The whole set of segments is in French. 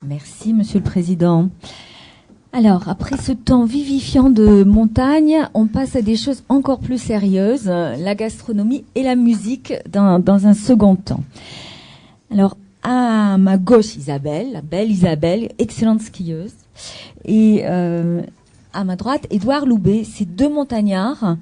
Merci, Monsieur le Président. Alors, après ce temps vivifiant de montagne, on passe à des choses encore plus sérieuses, la gastronomie et la musique dans un second temps. Alors, à ma gauche, Isabelle, la belle Isabelle, excellente skieuse. Et à ma droite, Édouard Loubet, ces deux montagnards.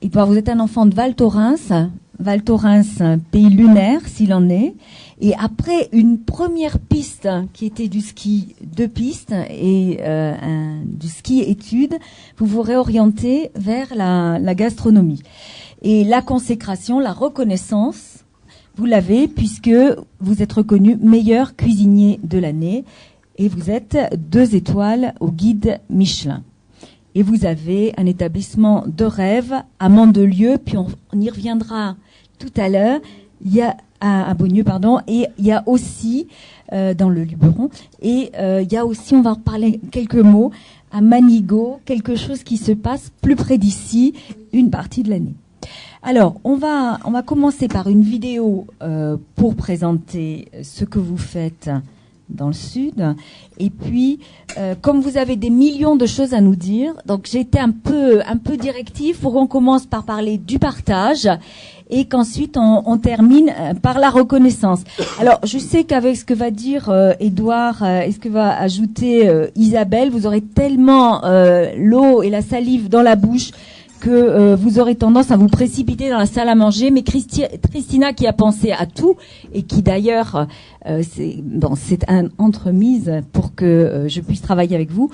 Édouard, vous êtes un enfant de Val Thorens. Val Thorens, pays lunaire, s'il en est. Et après une première piste qui était du ski de piste et du ski études, vous vous réorientez vers la gastronomie. Et la consécration, la reconnaissance, vous l'avez puisque vous êtes reconnu meilleur cuisinier de l'année et vous êtes 2 étoiles au guide Michelin. Et vous avez un établissement de rêve à Mandelieu, puis on y reviendra tout à l'heure. Il y a à Beaunieu, pardon, et il y a aussi dans le Luberon, et il y a aussi, on va en reparler quelques mots, à Manigot, quelque chose qui se passe plus près d'ici, une partie de l'année. Alors, on va commencer par une vidéo pour présenter ce que vous faites dans le sud, et puis comme vous avez des millions de choses à nous dire, donc j'ai été un peu directive pour qu'on commence par parler du partage et qu'ensuite on termine par la reconnaissance. Alors je sais qu'avec ce que va dire Édouard et ce que va ajouter Isabelle, vous aurez tellement l'eau et la salive dans la bouche que vous aurez tendance à vous précipiter dans la salle à manger, mais Christina qui a pensé à tout et qui d'ailleurs c'est un entremise pour que je puisse travailler avec vous.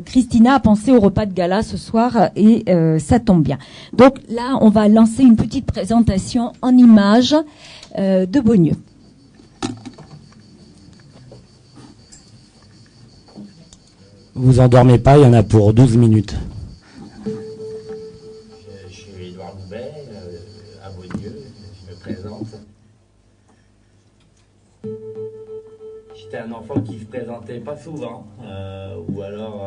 Christina a pensé au repas de gala ce soir et ça tombe bien. Donc là, on va lancer une petite présentation en images de Beaunieu. Vous endormez pas, il y en a pour 12 minutes. J'étais un enfant qui se présentait pas souvent, ou alors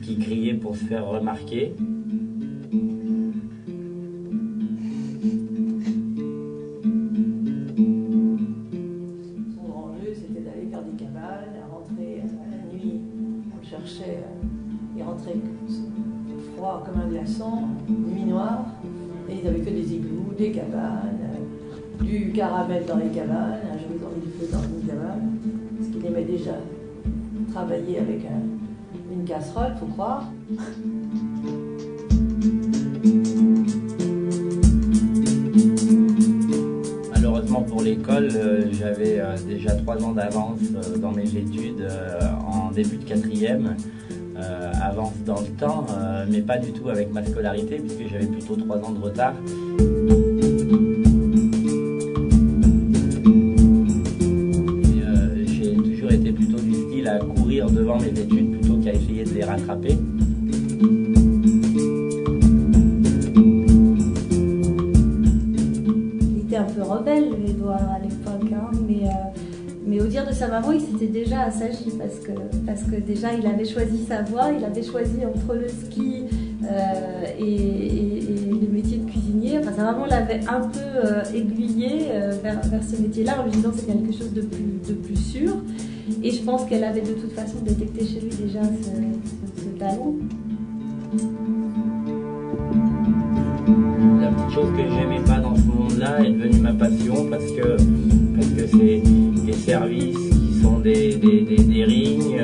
qui criait pour se faire remarquer. Son grand jeu, c'était d'aller faire des cabanes, à rentrer la nuit, on le cherchait, il rentrait froid comme un glaçon, nuit noire, et ils n'avaient que des igloos, des cabanes, du caramel dans les cabanes, un jour ils ont mis du feu dans une cabane. Parce qu'il aimait déjà travailler avec une casserole, faut croire. Malheureusement pour l'école, j'avais déjà 3 ans d'avance dans mes études en début de 4e. Avance dans le temps, mais pas du tout avec ma scolarité, puisque j'avais plutôt 3 ans de retard. À courir devant mes études plutôt qu'à essayer de les rattraper. Il était un peu rebelle, Édouard, à l'époque, hein, mais au dire de sa maman, il s'était déjà assagi parce que déjà il avait choisi sa voie, il avait choisi entre le ski et le métier de cuisinier. Enfin, sa maman l'avait un peu aiguillé vers ce métier-là en lui disant que c'est quelque chose de plus sûr. Et je pense qu'elle avait de toute façon détecté chez lui déjà ce talent. La petite chose que j'aimais pas dans ce monde-là est devenue ma passion parce que c'est des services qui sont des rings,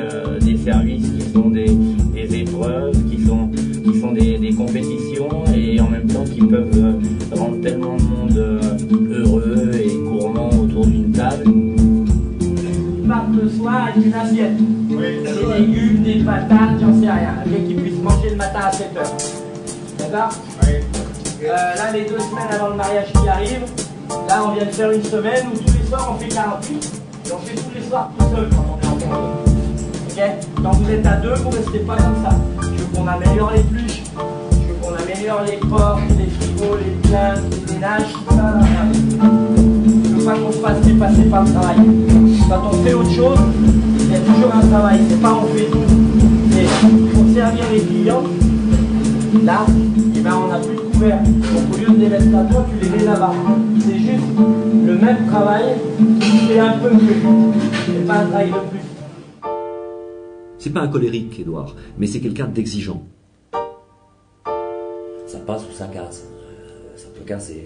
des services qui sont des épreuves, qui sont des compétitions et en même temps qui peuvent rendre tellement de monde heureux et gourmand autour d'une table. Le soir avec une assiette, des légumes, des patates, j'en sais rien, bien qu'ils puissent manger le matin à 7h. D'accord? Là, les 2 semaines avant le mariage qui arrive, là on vient de faire une semaine où tous les soirs on fait 48 et on fait tous les soirs tout seul quand on est en famille. Ok? Quand vous êtes à 2, vous ne restez pas comme ça. Je veux qu'on améliore les pluches, je veux qu'on améliore les portes, les frigos, les plaintes, les ménages, tout ça. Je veux pas qu'on se fasse dépasser par le travail. Quand on fait autre chose, il y a toujours un travail. C'est pas on fait tout. C'est pour servir les clients. Là, eh ben, on n'a plus de couverts. Donc au lieu de les mettre là-bas, tu les mets là-bas. C'est juste le même travail, c'est un peu mieux. C'est pas un travail de plus. C'est pas un colérique, Édouard, mais c'est quelqu'un d'exigeant. Ça passe ou ça casse. Ça peut casser.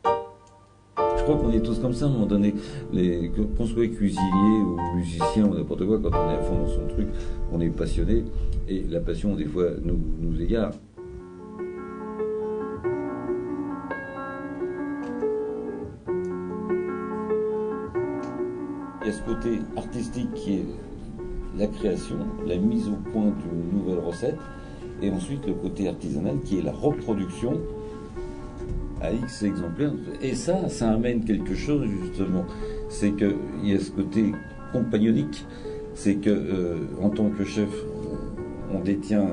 Je crois qu'on est tous comme ça à un moment donné. Qu'on soit cuisinier ou musicien ou n'importe quoi, quand on est à fond dans son truc, on est passionné. Et la passion, des fois, nous égare. Il y a ce côté artistique qui est la création, la mise au point d'une nouvelle recette, et ensuite le côté artisanal qui est la reproduction à X exemplaires. Et ça amène quelque chose justement. C'est qu'il y a ce côté compagnonique, c'est que en tant que chef, on détient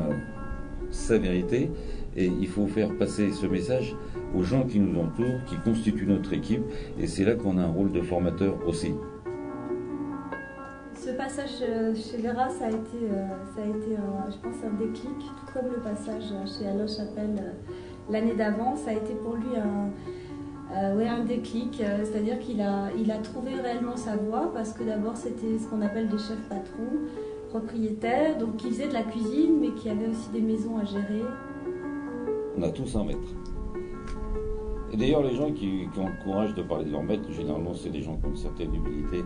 sa vérité, et il faut faire passer ce message aux gens qui nous entourent, qui constituent notre équipe, et c'est là qu'on a un rôle de formateur aussi. Ce passage chez Vera, ça a été je pense, un déclic, tout comme le passage chez Alain Chapelle l'année d'avant. Ça a été pour lui un déclic, c'est-à-dire qu'il a trouvé réellement sa voie, parce que d'abord c'était ce qu'on appelle des chefs patrons, propriétaires, donc qui faisaient de la cuisine, mais qui avaient aussi des maisons à gérer. On a tous un maître. Et d'ailleurs, les gens qui ont le courage de parler de leur maître, généralement, c'est des gens qui ont une certaine humilité.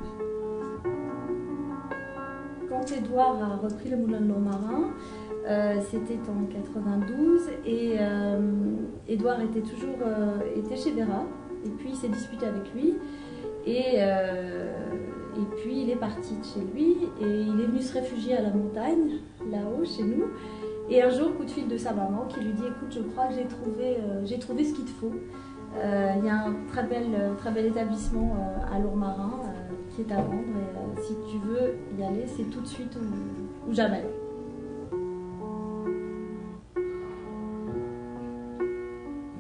Quand Édouard a repris le Moulin de Lourmarin, c'était en 92, et Édouard était chez Vera, et puis il s'est disputé avec lui, et puis il est parti de chez lui, et il est venu se réfugier à la montagne, là-haut, chez nous, et un jour, coup de fil de sa maman qui lui dit « Écoute, je crois que j'ai trouvé ce qu'il te faut. Il y a un très bel établissement à Lourmarin qui est à vendre, et si tu veux y aller, c'est tout de suite ou jamais. »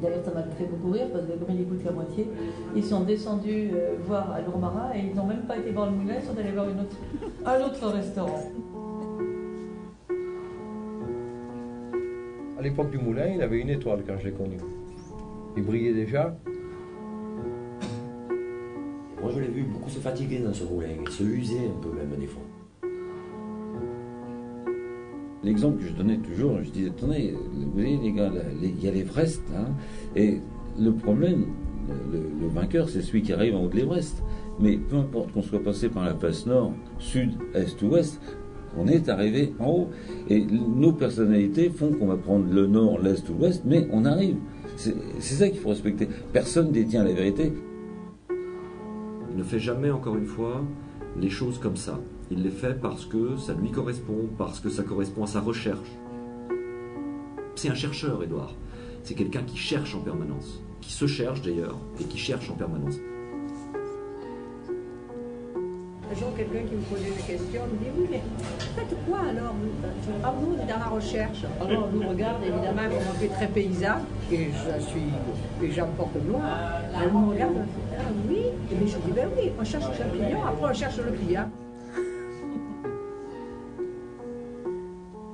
D'ailleurs, ça m'a fait beaucoup rire parce que comme il écoute qu'à moitié, ils sont descendus voir à Lourmarin et ils n'ont même pas été voir le moulin, ils sont allés voir un autre restaurant. À l'époque du moulin, il avait une étoile quand je l'ai connu. Il brillait déjà. Moi, je l'ai vu beaucoup se fatiguer dans ce moulin, et se user un peu même des fois. L'exemple que je donnais toujours, je disais, attendez, vous voyez les gars, il y a l'Everest, hein, et le problème, le vainqueur, c'est celui qui arrive en haut de l'Everest. Mais peu importe qu'on soit passé par la face nord, sud, est ou ouest, on est arrivé en haut. Et nos personnalités font qu'on va prendre le nord, l'est ou l'ouest, mais on arrive. C'est ça qu'il faut respecter. Personne détient la vérité. Il ne fait jamais, encore une fois, les choses comme ça. Il les fait parce que ça lui correspond, parce que ça correspond à sa recherche. C'est un chercheur, Édouard. C'est quelqu'un qui cherche en permanence, qui se cherche d'ailleurs, et qui cherche en permanence. Un jour, quelqu'un qui me posait des questions me dit « Oui, mais faites quoi alors ?» Ah, nous, on est dans la recherche. Alors, on nous regarde, évidemment, on fait très paysan, et j'emporte loin. Elle me regarde, elle me fait « Ah oui ?» Et je dis « Ben oui, on cherche le champignon, après on cherche le client. »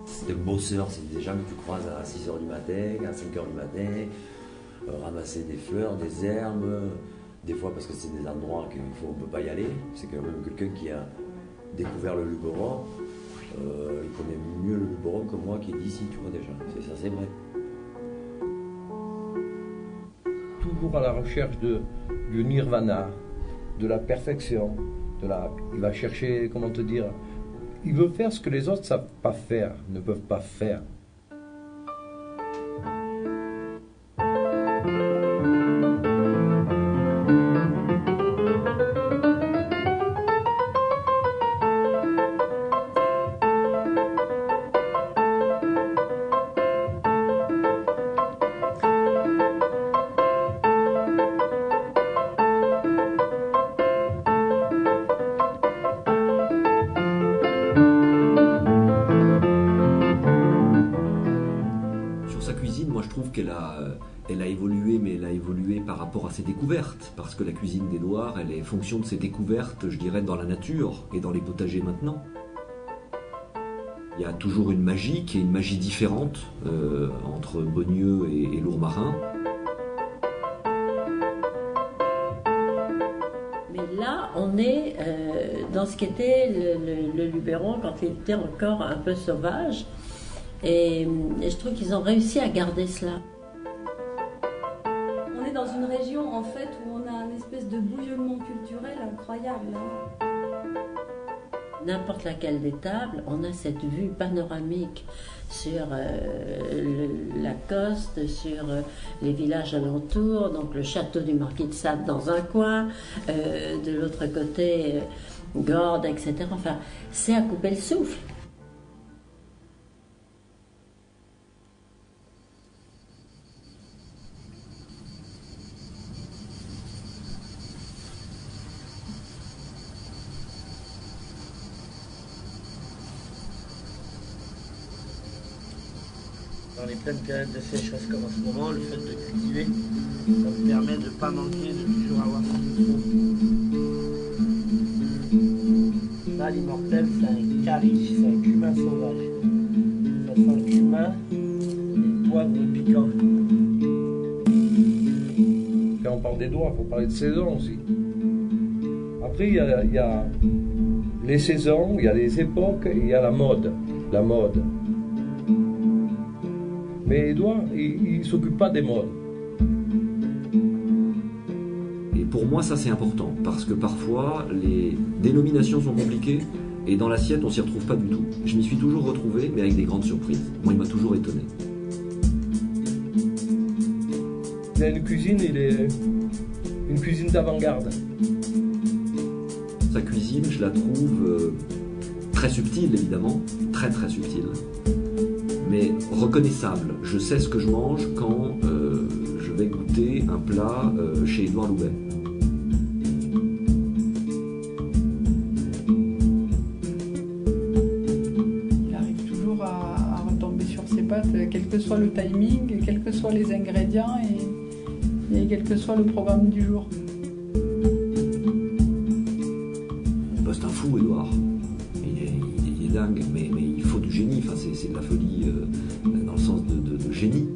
C'est des bosseurs, c'est des gens que tu croises à 6h du matin, à 5h du matin, ramasser des fleurs, des herbes. Des fois parce que c'est des endroits qu'on ne peut pas y aller. C'est quand même quelqu'un qui a découvert le Luberon. Il connaît mieux le Luberon que moi qui est d'ici, tu vois déjà. Ça, c'est vrai. Toujours à la recherche du nirvana, de la perfection. Il va chercher, comment te dire, il veut faire ce que les autres ne savent pas faire, ne peuvent pas faire. Elle a évolué, mais elle a évolué par rapport à ses découvertes, parce que la cuisine d'Édouard, elle est fonction de ses découvertes, je dirais, dans la nature et dans les potagers maintenant. Il y a toujours une magie qui est une magie différente entre Beaunieu et Lourmarin. on est dans ce qu'était le Luberon quand il était encore un peu sauvage. Et je trouve qu'ils ont réussi à garder cela. On est dans une région en fait où on a une espèce de bouillonnement culturel incroyable. Hein. N'importe laquelle des tables, on a cette vue panoramique sur la côte, sur les villages alentours, donc le château du Marquis de Sade dans un coin, de l'autre côté Gordes, etc. Enfin, c'est à couper le souffle. Dans les pleines périodes de sécheresse comme en ce moment, le fait de cultiver, ça me permet de ne pas manquer, de toujours avoir ce qu'il faut. Là, l'immortel, c'est un cariche, c'est un cumin sauvage. Ça sent le cumin et le poivre piquant. Quand on parle des doigts, il faut parler de saison aussi. Après, il y a les saisons, il y a les époques et il y a la mode. La mode. Mais Édouard, il ne s'occupe pas des modes. Et pour moi, ça c'est important, parce que parfois, les dénominations sont compliquées, et dans l'assiette, on s'y retrouve pas du tout. Je m'y suis toujours retrouvé, mais avec des grandes surprises. Moi, il m'a toujours étonné. Il a une cuisine, une cuisine d'avant-garde. Sa cuisine, je la trouve très subtile, évidemment, très très subtile. Mais reconnaissable. Je sais ce que je mange quand je vais goûter un plat chez Édouard Loubet. Il arrive toujours à retomber sur ses pattes, quel que soit le timing, quels que soient les ingrédients et quel que soit le programme du jour. Bah, c'est un fou, Édouard. Il est dingue, mais il faut du génie. Enfin, c'est de la folie dans le sens de génie.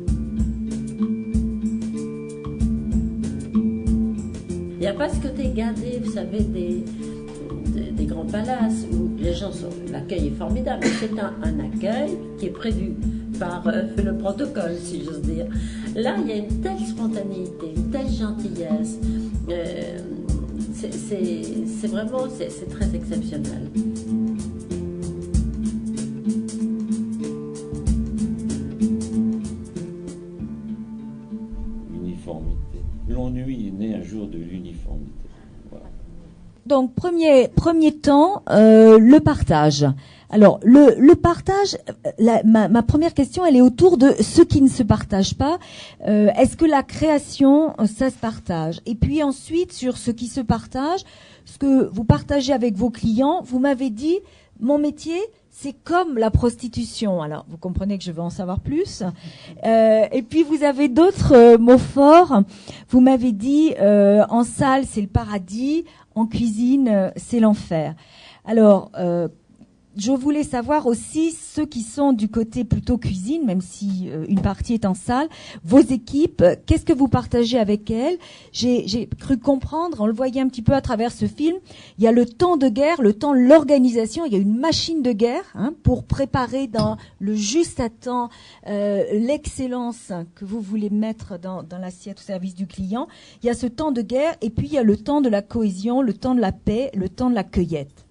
Il n'y a pas ce côté gardé, vous savez, des grands palaces où les gens sont... L'accueil est formidable, mais c'est un accueil qui est prévu par le protocole, si j'ose dire. Là, il y a une telle spontanéité, une telle gentillesse. C'est vraiment, c'est très exceptionnel. L'uniformité. L'ennui est né un jour de l'uniformité. Voilà. Donc, premier temps, le partage. Alors, le partage, ma première question, elle est autour de ce qui ne se partage pas. Est-ce que la création, ça se partage? Et puis ensuite, sur ce qui se partage, ce que vous partagez avec vos clients, vous m'avez dit, mon métier, c'est comme la prostitution. Alors, vous comprenez que je veux en savoir plus. Et puis, vous avez d'autres mots forts. Vous m'avez dit, en salle, c'est le paradis. En cuisine, c'est l'enfer. Alors, je voulais savoir aussi ceux qui sont du côté plutôt cuisine, même si une partie est en salle, vos équipes, qu'est-ce que vous partagez avec elles? J'ai cru comprendre, on le voyait un petit peu à travers ce film, il y a le temps de guerre, le temps de l'organisation, il y a une machine de guerre pour préparer dans le juste à temps l'excellence que vous voulez mettre dans l'assiette au service du client. Il y a ce temps de guerre et puis il y a le temps de la cohésion, le temps de la paix, le temps de la cueillette.